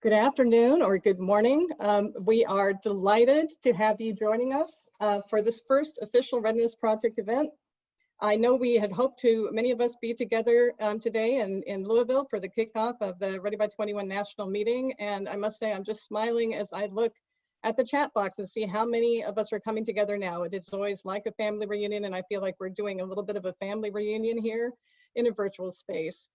Good afternoon or good morning. We are delighted to have you joining us for this first official Readiness Project event. I know we had hoped to, many of us, be together today in Louisville for the kickoff of the Ready by 21 national meeting. And I must say, I'm just smiling as I look at the chat box and see how many of us are coming together now. It is always like a family reunion, and I feel like we're doing a little bit of a family reunion here in a virtual space.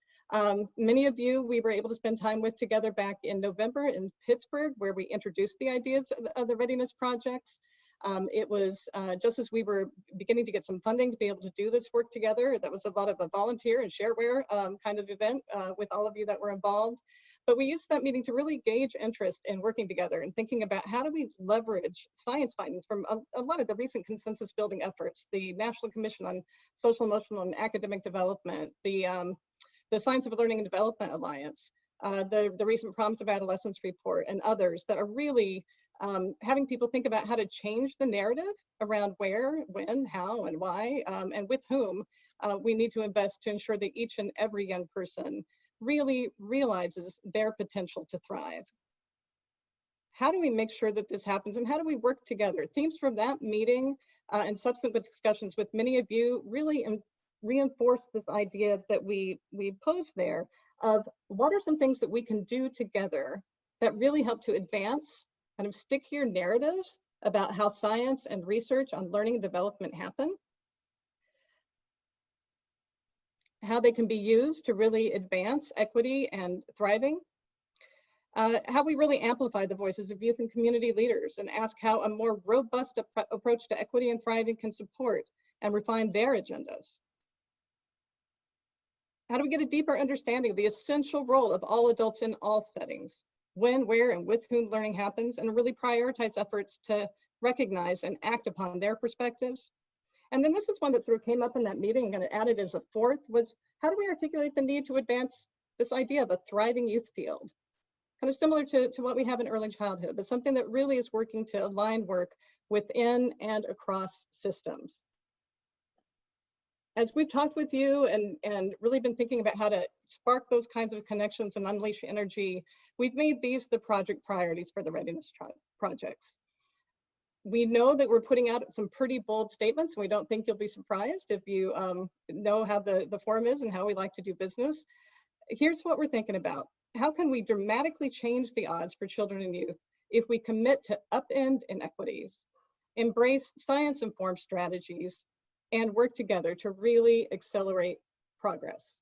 Many of you we were able to spend time with together back in November in Pittsburgh, where we introduced the ideas of the Readiness Projects. It was just as we were beginning to get some funding to be able to do this work together. That was a lot of a volunteer and shareware kind of event with all of you that were involved. But we used that meeting to really gauge interest in working together and thinking about how do we leverage science findings from a lot of the recent consensus building efforts, the National Commission on Social, Emotional, and Academic Development, the Science of Learning and Development Alliance, the recent Promise of Adolescence report, and others that are really having people think about how to change the narrative around where, when, how, and why, and with whom we need to invest to ensure that each and every young person really realizes their potential to thrive. How do we make sure that this happens, and how do we work together? Themes from that meeting and subsequent discussions with many of you really reinforce this idea that we posed there of what are some things that we can do together that really help to advance kind of stickier narratives about how science and research on learning and development happen, how they can be used to really advance equity and thriving, how we really amplify the voices of youth and community leaders and ask how a more robust approach to equity and thriving can support and refine their agendas. How do we get a deeper understanding of the essential role of all adults in all settings, when, where, and with whom learning happens, and really prioritize efforts to recognize and act upon their perspectives? And then this is one that sort of came up in that meeting and added as a fourth was, how do we articulate the need to advance this idea of a thriving youth field? Kind of similar to what we have in early childhood, but something that really is working to align work within and across systems. As we've talked with you and really been thinking about how to spark those kinds of connections and unleash energy, we've made these the project priorities for the Readiness Projects. We know that we're putting out some pretty bold statements, and we don't think you'll be surprised if you know how the form is and how we like to do business. Here's what we're thinking about. How can we dramatically change the odds for children and youth if we commit to upend inequities, embrace science-informed strategies, and work together to really accelerate progress?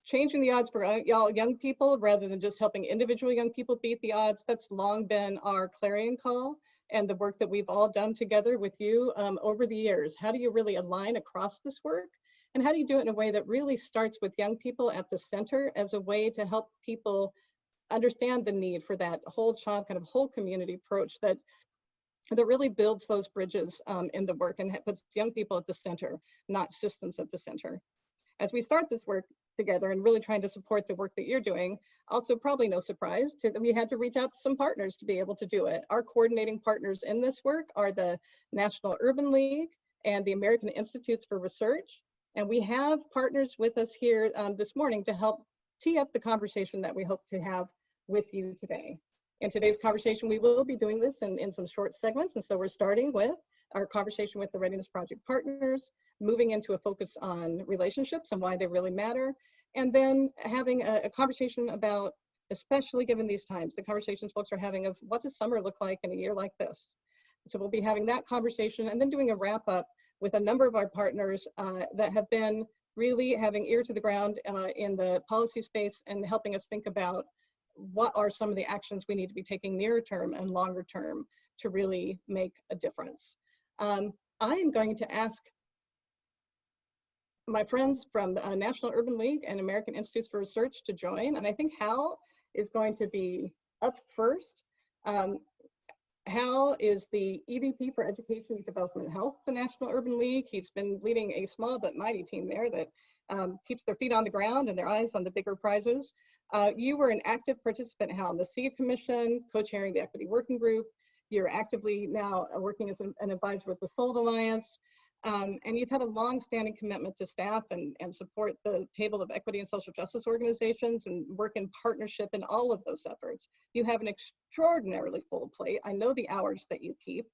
Changing the odds for y'all young people rather than just helping individual young people beat the odds, that's long been our clarion call and the work that we've all done together with you over the years. How do you really align across this work? And how do you do it in a way that really starts with young people at the center as a way to help people understand the need for that whole child, kind of whole community approach that really builds those bridges in the work and puts young people at the center, not systems at the center. As we start this work together and really trying to support the work that you're doing, also probably no surprise that we had to reach out to some partners to be able to do it. Our coordinating partners in this work are the National Urban League and the American Institutes for Research. And we have partners with us here this morning to help tee up the conversation that we hope to have with you today. In today's conversation, we will be doing this in some short segments. And so we're starting with our conversation with the Readiness Project partners, moving into a focus on relationships and why they really matter, and then having a conversation about, especially given these times, the conversations folks are having of what does summer look like in a year like this? So we'll be having that conversation and then doing a wrap up with a number of our partners that have been really having ear to the ground in the policy space and helping us think about what are some of the actions we need to be taking nearer term and longer term to really make a difference. I am going to ask my friends from the National Urban League and American Institutes for Research to join, and I think Hal is going to be up first. Hal is the EVP for Education and Development Health, the National Urban League. He's been leading a small but mighty team there that keeps their feet on the ground and their eyes on the bigger prizes. You were an active participant, Hal, in the SEA Commission, co-chairing the Equity Working Group. You're actively now working as an advisor with the SOLD Alliance. And you've had a long-standing commitment to staff and support the Table of Equity and Social Justice organizations and work in partnership in all of those efforts. You have an extraordinarily full plate. I know the hours that you keep.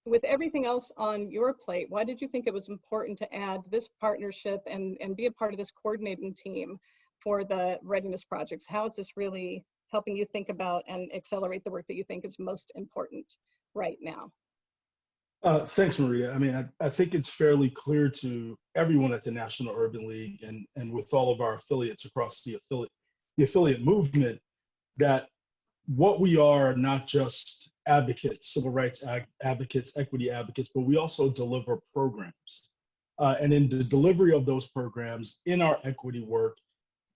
With everything else on your plate, why did you think it was important to add this partnership and be a part of this coordinating team for the Readiness Projects? How is this really helping you think about and accelerate the work that you think is most important right now? Thanks, Maria. I mean, I think it's fairly clear to everyone at the National Urban League and with all of our affiliates across the affiliate movement that what we are not just advocates, civil rights advocates, equity advocates, but we also deliver programs. And in the delivery of those programs, in our equity work,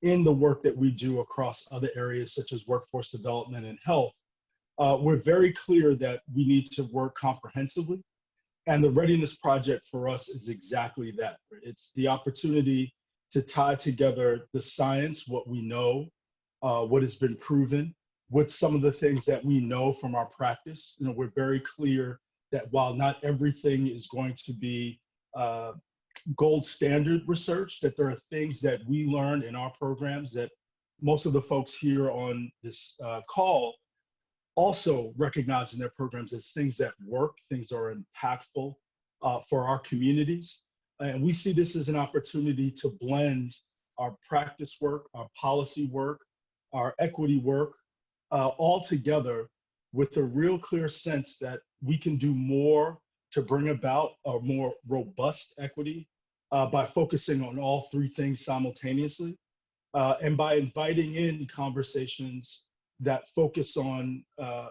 in the work that we do across other areas such as workforce development and health, we're very clear that we need to work comprehensively. And the Readiness Project for us is exactly that. It's the opportunity to tie together the science, what we know, what has been proven, with some of the things that we know from our practice. You know, we're very clear that while not everything is going to be gold standard research, that there are things that we learn in our programs that most of the folks here on this call also recognize in their programs as things that work, things that are impactful for our communities. And we see this as an opportunity to blend our practice work, our policy work, our equity work, all together with a real clear sense that we can do more to bring about a more robust equity by focusing on all three things simultaneously and by inviting in conversations that focus on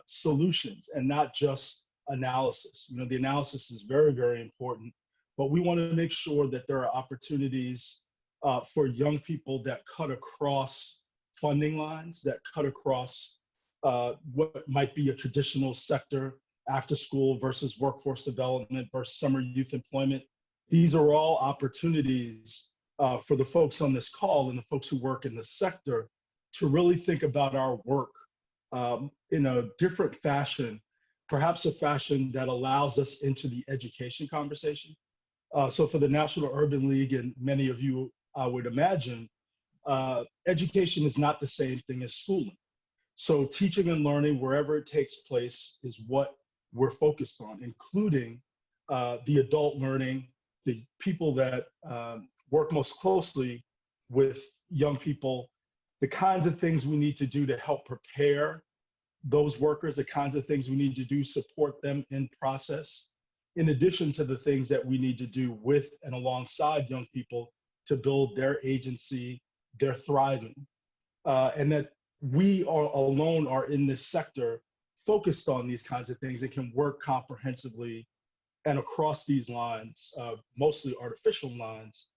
solutions and not just analysis. You know, the analysis is very, very important, but we want to make sure that there are opportunities for young people that cut across funding lines, that cut across what might be a traditional sector, after school versus workforce development versus summer youth employment. These are all opportunities for the folks on this call and the folks who work in the sector to really think about our work in a different fashion, perhaps a fashion that allows us into the education conversation. So for the National Urban League and many of you, I would imagine, education is not the same thing as schooling. So teaching and learning wherever it takes place is what we're focused on, including the adult learning, the people that work most closely with young people, the kinds of things we need to do to help prepare those workers, the kinds of things we need to do, support them in process, in addition to the things that we need to do with and alongside young people to build their agency, their thriving, and that we alone are in this sector focused on these kinds of things and can work comprehensively and across these lines, mostly artificial lines,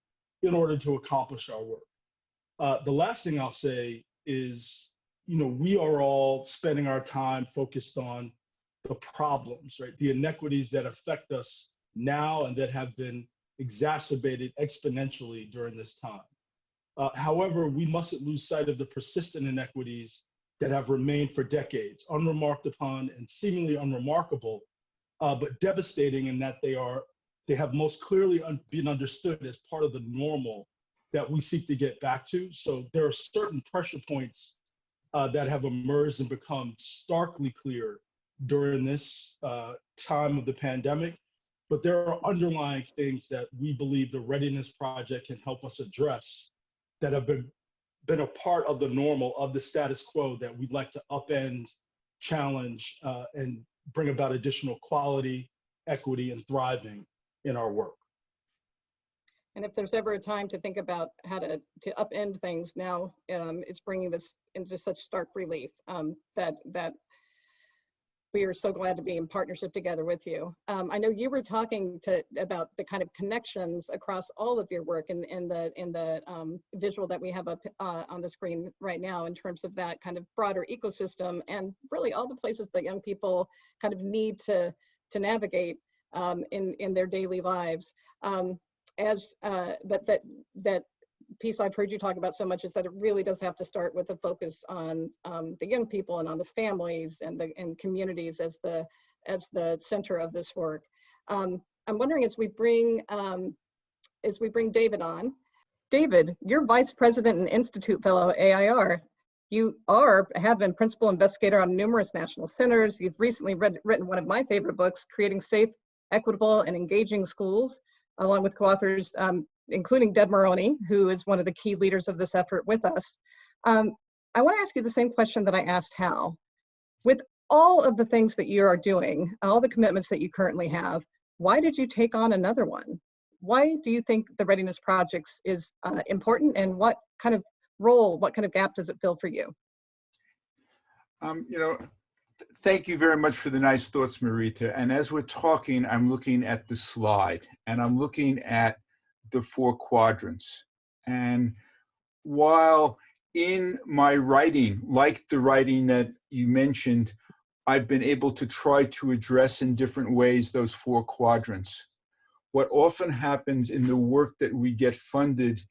in order to accomplish our work. The last thing I'll say is, you know, we are all spending our time focused on the problems, right? The inequities that affect us now and that have been exacerbated exponentially during this time. However, we mustn't lose sight of the persistent inequities that have remained for decades, unremarked upon and seemingly unremarkable, but devastating in that they have most clearly been understood as part of the normal that we seek to get back to. So there are certain pressure points that have emerged and become starkly clear during this time of the pandemic, but there are underlying things that we believe the Readiness Project can help us address that have been a part of the normal, of the status quo, that we'd like to upend, challenge, and bring about additional quality, equity, and thriving in our work. And if there's ever a time to think about how to upend things, now it's bringing this into such stark relief that we are so glad to be in partnership together with you. I know you were talking about the kind of connections across all of your work in the visual that we have up on the screen right now, in terms of that kind of broader ecosystem and really all the places that young people kind of need to navigate in their daily lives. That piece I've heard you talk about so much is that it really does have to start with a focus on the young people and on the families and communities as the center of this work. I'm wondering as we bring David on. David, you're Vice President and Institute Fellow at AIR. You have been Principal Investigator on numerous national centers. You've recently written one of my favorite books, Creating Safe, Equitable, and Engaging Schools, along with co-authors, including Deb Maroney, who is one of the key leaders of this effort with us. I want to ask you the same question that I asked Hal. With all of the things that you are doing, all the commitments that you currently have, why did you take on another one? Why do you think the Readiness Projects is important, and what kind of role, what kind of gap does it fill for you? Thank you very much for the nice thoughts, Marita. And as we're talking, I'm looking at the slide, and I'm looking at the 4 quadrants. And while in my writing, like the writing that you mentioned, I've been able to try to address in different ways those 4 quadrants. What often happens in the work that we get funded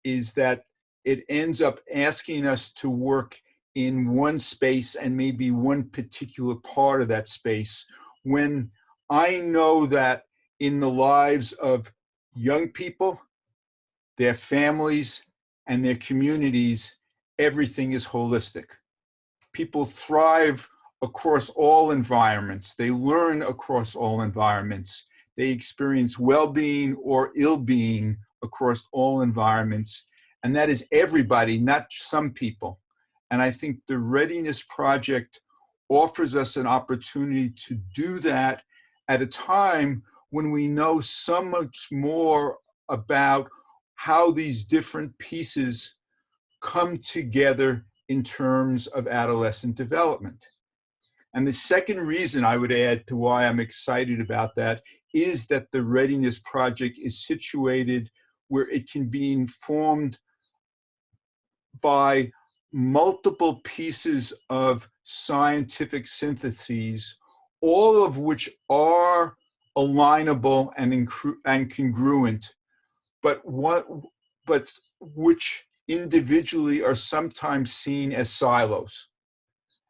is that it ends up asking us to work in one space and maybe one particular part of that space, when I know that in the lives of young people, their families, and their communities, everything is holistic. People thrive across all environments. They learn across all environments. They experience well-being or ill-being across all environments. And that is everybody, not some people. And I think the Readiness Project offers us an opportunity to do that at a time when we know so much more about how these different pieces come together in terms of adolescent development. And the second reason I would add to why I'm excited about that is that the Readiness Project is situated where it can be informed by multiple pieces of scientific syntheses, all of which are alignable and congruent, but which individually are sometimes seen as silos.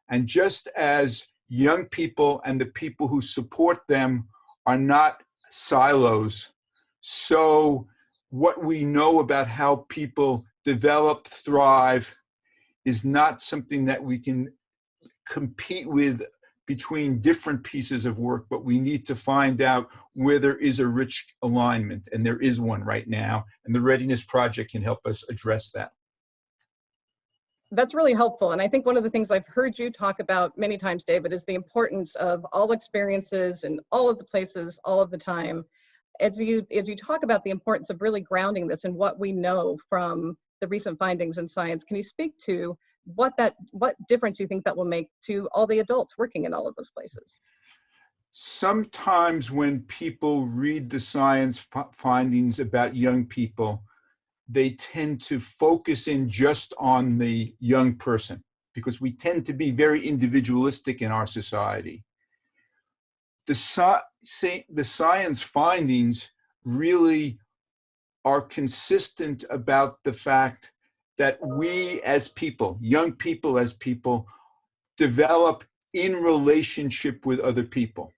And just as young people and the people who support them are not silos, so what we know about how people develop, thrive, is not something that we can compete with between different pieces of work, but we need to find out where there is a rich alignment, and there is one right now, and the Readiness Project can help us address that. That's really helpful. And I think one of the things I've heard you talk about many times, David, is the importance of all experiences in all of the places, all of the time. As you talk about the importance of really grounding this in what we know from the recent findings in science, can you speak to what difference you think that will make to all the adults working in all of those places? Sometimes when people read the science findings about young people, they tend to focus in just on the young person, because we tend to be very individualistic in our society. The science findings really are consistent about the fact that we as people, young people as people, develop in relationship with other people.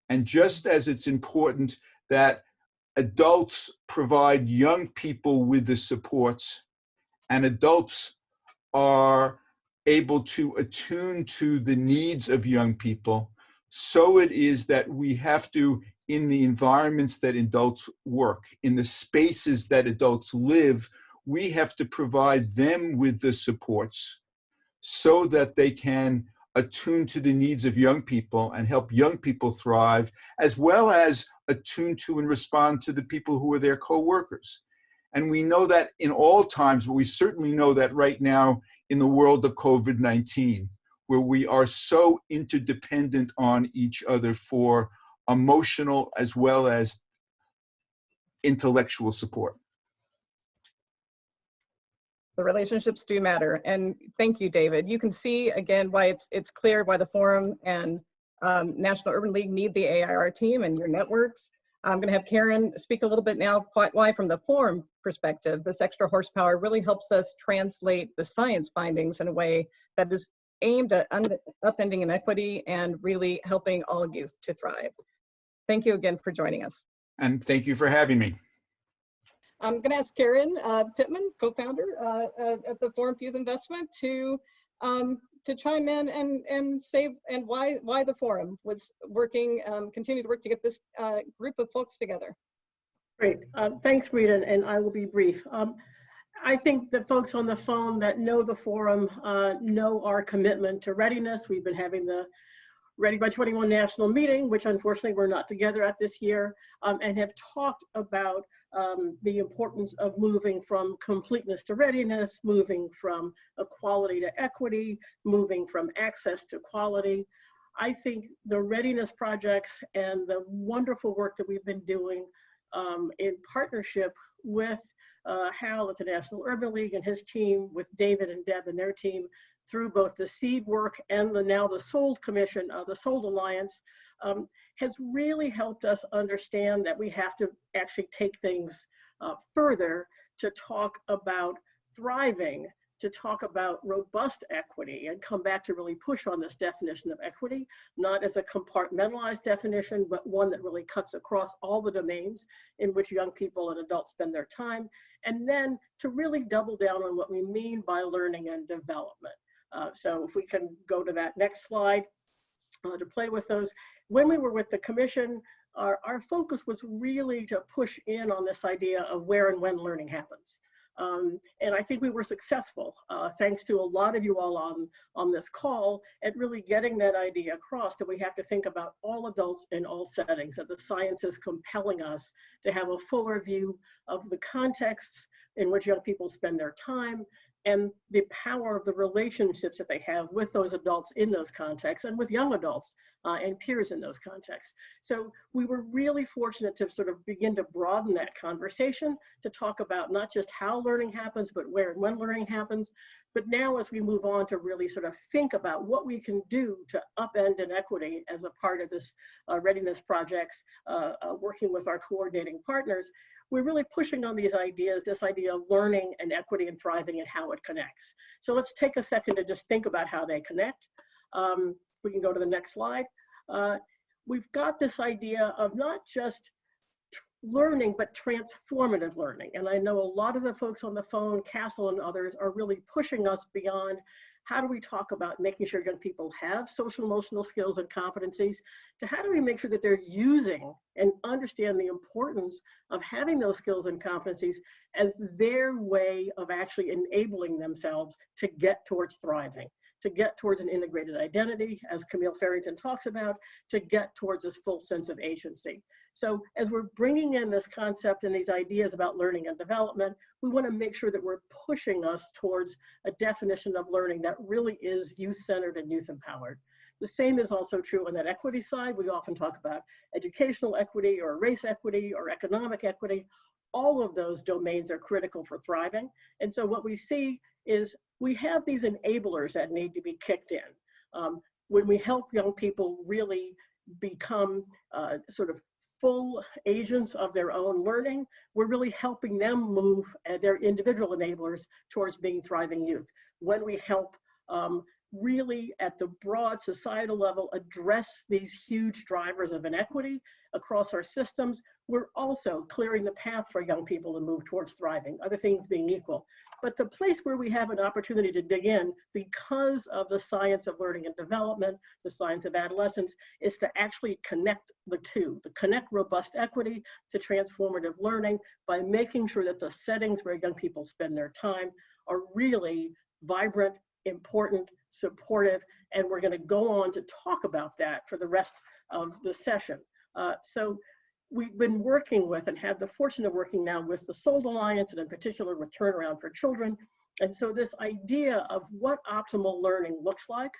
And just as it's important that adults provide young people with the supports, and adults are able to attune to the needs of young people, so it is that we have to, in the environments that adults work, in the spaces that adults live, we have to provide them with the supports so that they can attune to the needs of young people and help young people thrive, as well as attune to and respond to the people who are their co-workers. And we know that in all times, but we certainly know that right now in the world of COVID-19, where we are so interdependent on each other for emotional as well as intellectual support. The relationships do matter. And thank you, David. You can see again why it's clear why the Forum and National Urban League need the AIR team and your networks. I'm going to have Karen speak a little bit now why from the Forum perspective, this extra horsepower really helps us translate the science findings in a way that is aimed at upending inequity and really helping all youth to thrive. Thank you again for joining us. And thank you for having me. I'm going to ask Karen Pittman, co-founder at the Forum for Youth Investment, to chime in and say why the Forum was working, continue to work to get this group of folks together. Great. Thanks, Rita, and I will be brief. I think the folks on the phone that know the Forum know our commitment to readiness. We've been having the Ready by 21 national meeting, which unfortunately we're not together at this year, and have talked about the importance of moving from completeness to readiness, moving from equality to equity, moving from access to quality. I think the Readiness Projects and the wonderful work that we've been doing in partnership with Hal at the National Urban League and his team, with David and Deb and their team, through both the seed work and now the SOLD Commission, the SOLD Alliance, has really helped us understand that we have to actually take things further to talk about thriving, to talk about robust equity, and come back to really push on this definition of equity, not as a compartmentalized definition, but one that really cuts across all the domains in which young people and adults spend their time, and then to really double down on what we mean by learning and development. So if we can go to that next slide to play with those. When we were with the commission, our focus was really to push in on this idea of where and when learning happens. And I think we were successful, thanks to a lot of you all on this call, at really getting that idea across, that we have to think about all adults in all settings, that the science is compelling us to have a fuller view of the contexts in which young people spend their time, and the power of the relationships that they have with those adults in those contexts and with young adults and peers in those contexts. So we were really fortunate to sort of begin to broaden that conversation to talk about not just how learning happens, but where and when learning happens. But now as we move on to really sort of think about what we can do to upend inequity as a part of this Readiness Projects, working with our coordinating partners, we're really pushing on these ideas, this idea of learning and equity and thriving and how it connects. So let's take a second to just think about how they connect. We can go to the next slide. We've got this idea of not just learning, but transformative learning. And I know a lot of the folks on the phone, Castle and others, are really pushing us beyond how do we talk about making sure young people have social emotional skills and competencies, to how do we make sure that they're using and understand the importance of having those skills and competencies as their way of actually enabling themselves to get towards thriving, to get towards an integrated identity, as Camille Farrington talks about, to get towards this full sense of agency. So as we're bringing in this concept and these ideas about learning and development, we want to make sure that we're pushing us towards a definition of learning that really is youth-centered and youth-empowered. The same is also true on that equity side. We often talk about educational equity or race equity or economic equity. All of those domains are critical for thriving. And so what we see is we have these enablers that need to be kicked in. When we help young people really become sort of full agents of their own learning, we're really helping them move their individual enablers towards being thriving youth. When we help really at the broad societal level address these huge drivers of inequity across our systems, we're also clearing the path for young people to move towards thriving, other things being equal. But the place where we have an opportunity to dig in because of the science of learning and development, the science of adolescence, is to actually connect the two, to connect robust equity to transformative learning by making sure that the settings where young people spend their time are really vibrant, important, supportive, and we're going to go on to talk about that for the rest of the session. So we've been working with and have the fortune of working now with the SOLD Alliance, and in particular with Turnaround for Children. And so this idea of what optimal learning looks like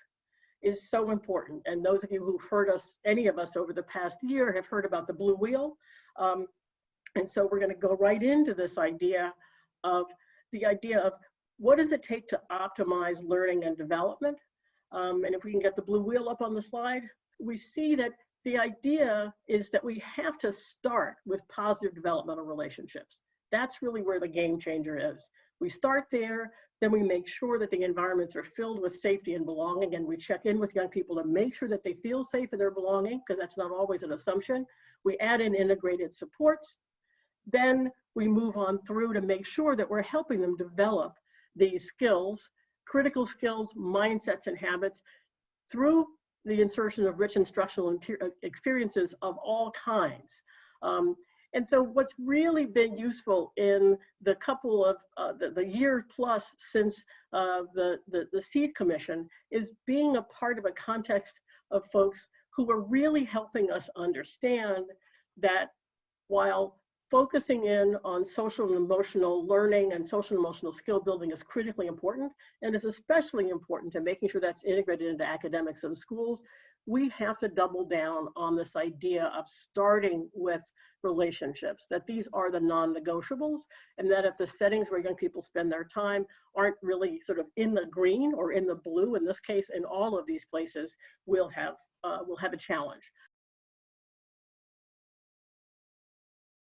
is so important. And those of you who've heard us, any of us over the past year, have heard about the blue wheel. And so we're going to go right into this idea of what does it take to optimize learning and development? And if we can get the blue wheel up on the slide, we see that the idea is that we have to start with positive developmental relationships. That's really where the game changer is. We start there, then we make sure that the environments are filled with safety and belonging, and we check in with young people to make sure that they feel safe in their belonging, because that's not always an assumption. We add in integrated supports. Then we move on through to make sure that we're helping them develop these skills, critical skills, mindsets, and habits through the insertion of rich instructional experiences of all kinds. And so what's really been useful in the couple of, the year plus since the Seed Commission is being a part of a context of folks who are really helping us understand that while focusing in on social and emotional learning and social and emotional skill building is critically important, and is especially important to making sure that's integrated into academics and schools, we have to double down on this idea of starting with relationships, that these are the non-negotiables, and that if the settings where young people spend their time aren't really sort of in the green or in the blue, in this case, in all of these places, we'll have a challenge.